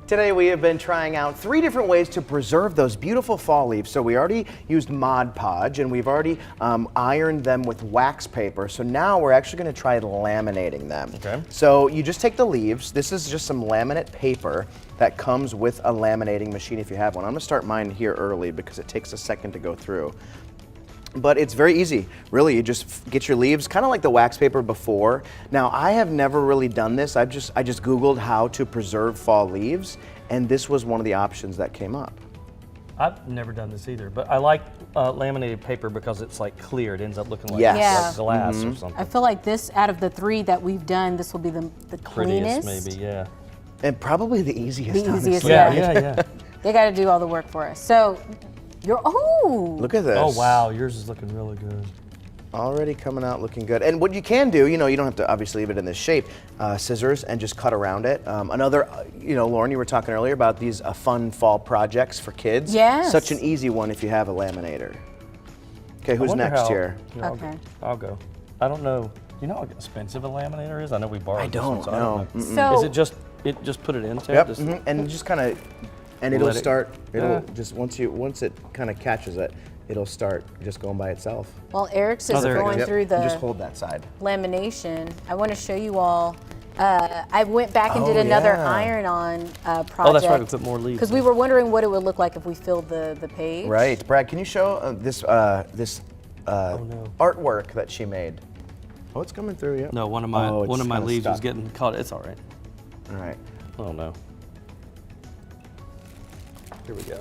Today we have been trying out 3 different ways to preserve those beautiful fall leaves. So we already used Mod Podge and we've already ironed them with wax paper. So now we're actually going to try laminating them. Okay. So you just take the leaves. This is just some laminate paper that comes with a laminating machine if you have one. I'm going to start mine here early because it takes a second to go through. But it's very easy, really. You just get your leaves, kind of like the wax paper before. Now, I have never really done this. I just Googled how to preserve fall leaves, and this was one of the options that came up. I've never done this either, but I like laminated paper because it's like clear. It ends up looking like, like glass or something. I feel like this, out of the 3 that we've done, this will be the cleanest. Maybe, yeah. And probably the easiest. The easiest, yeah. They got to do all the work for us. So, look at this. Oh wow, yours is looking really good. Already coming out looking good. And what you can do, you know, you don't have to obviously leave it in this shape, scissors and just cut around it. Another, you know, Lauren, you were talking earlier about these fun fall projects for kids. Yes. Such an easy one if you have a laminator. Okay, who's next here? Okay. I'll go. I don't know. You know how expensive a laminator is? I know we borrowed this one, so I don't know. So is it just put it in? Yep. And just kind of, and it'll start. It'll just once it kind of catches it, it'll start just going by itself. While Eric's is going through the just hold that side. Lamination, I want to show you all. I went back and did another iron-on project. Oh, that's right. We put more leaves. Because we were wondering what it would look like if we filled the page. Right, Brad. Can you show this artwork that she made? Oh, it's coming through. Yeah. No, one of my leaves was getting caught. It's all right. All right. Oh no. Here we go.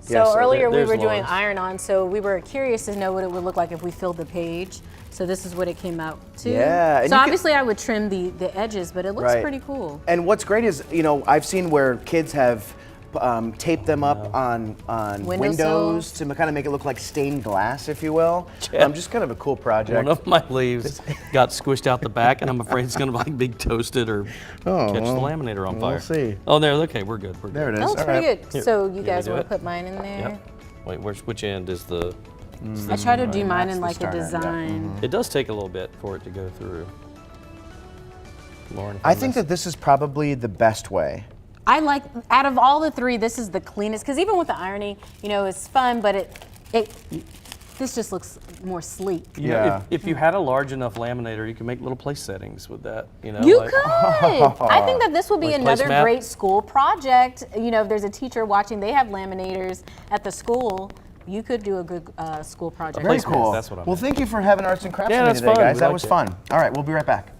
So earlier we were doing iron-on, so we were curious to know what it would look like if we filled the page. So this is what it came out to. Yeah. So obviously I would trim the edges, but it looks pretty cool. And what's great is, you know, I've seen where kids have tape them up on windows to kind of make it look like stained glass, if you will. Just kind of a cool project. One of my leaves got squished out the back, and I'm afraid it's going to like be toasted or catch the laminator on fire. We'll see. Oh, there. Okay, we're good. We're good. There it is. That looks pretty good. Here, So you guys do want it? to put mine in there? Yep. Wait, which end is the? I try to do mine in like a design. It does take a little bit for it to go through. Lauren, I think that this is probably the best way. I like, out of all the three, this is the cleanest, because even with the ironing, you know, it's fun, but this just looks more sleek. Yeah. If you had a large enough laminator, you could make little place settings with that. You know. You could. I think that this would be Like another placemat? great school project. You know, if there's a teacher watching, they have laminators at the school. You could do a good school project. Very cool. That's what I Well, thank you for having arts and crafts Yeah, with me that's today, fun. guys. We That liked was it. fun. All right, we'll be right back.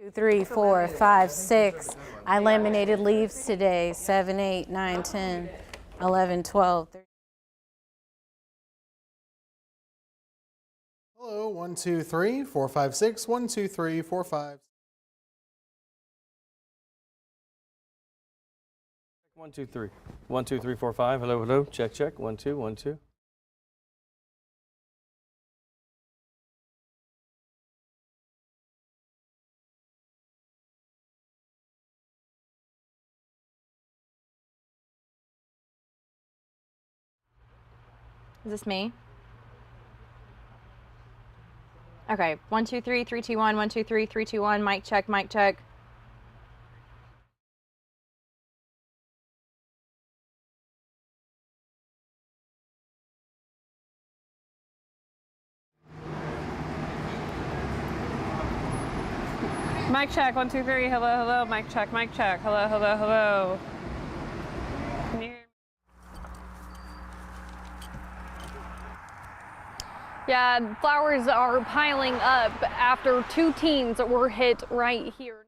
Two, 3, 4, 5, 6. I laminated leaves today. 7, 8, 9, 10, 11, 12. 13. Hello, 1, 2, 3, 4, 5, 6. 1, 2, 3, 4, 5. 1, 2, 3. 1, 2, 3, 4, 5. Hello, hello. Check, check. 1, 2, 1, 2. Is this me? Okay, 1, 2, 3, 3, 2, 1, 1, 2, 3, 3, 2, 1, mic check, mic check. Mic check, 1, 2, 3, hello, hello, mic check, hello, hello, hello. Can you hear me? Yeah, flowers are piling up after 2 teens were hit right here.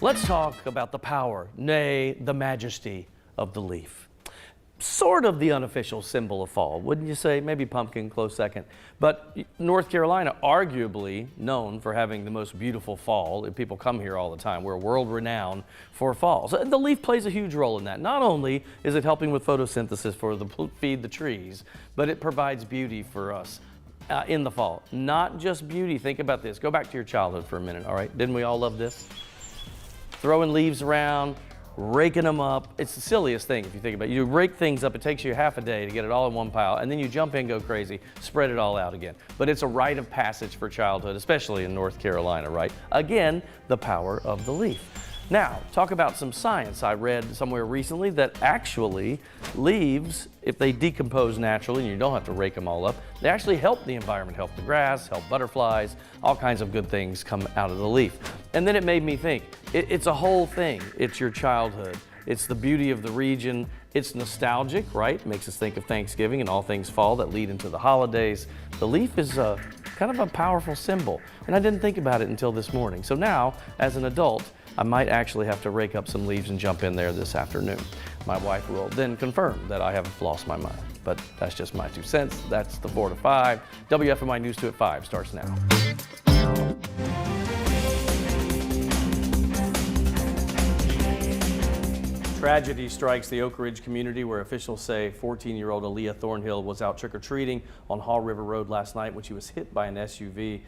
Let's talk about the power, nay, the majesty of the leaf. Sort of the unofficial symbol of fall, wouldn't you say? Maybe pumpkin, close second. But North Carolina, arguably known for having the most beautiful fall. People come here all the time. We're world renowned for fall. So the leaf plays a huge role in that. Not only is it helping with photosynthesis for the feed the trees, but it provides beauty for us. In the fall. Not just beauty. Think about this. Go back to your childhood for a minute, all right? Didn't we all love this? Throwing leaves around, raking them up. It's the silliest thing if you think about it. You rake things up, it takes you half a day to get it all in one pile, and then you jump in, go crazy, spread it all out again. But it's a rite of passage for childhood, especially in North Carolina, right? Again, the power of the leaf. Now, talk about some science. I read somewhere recently that actually leaves, if they decompose naturally and you don't have to rake them all up, they actually help the environment, help the grass, help butterflies, all kinds of good things come out of the leaf. And then it made me think, it's a whole thing. It's your childhood. It's the beauty of the region. It's nostalgic, right? Makes us think of Thanksgiving and all things fall that lead into the holidays. The leaf is kind of a powerful symbol, and I didn't think about it until this morning. So now, as an adult, I might actually have to rake up some leaves and jump in there this afternoon. My wife will then confirm that I haven't lost my mind, but that's just my 2 cents. That's the 4 to 5. WFMI News 2 at 5 starts now. Tragedy strikes the Oak Ridge community where officials say 14-year-old Aliyah Thornhill was out trick-or-treating on Haw River Road last night when she was hit by an SUV.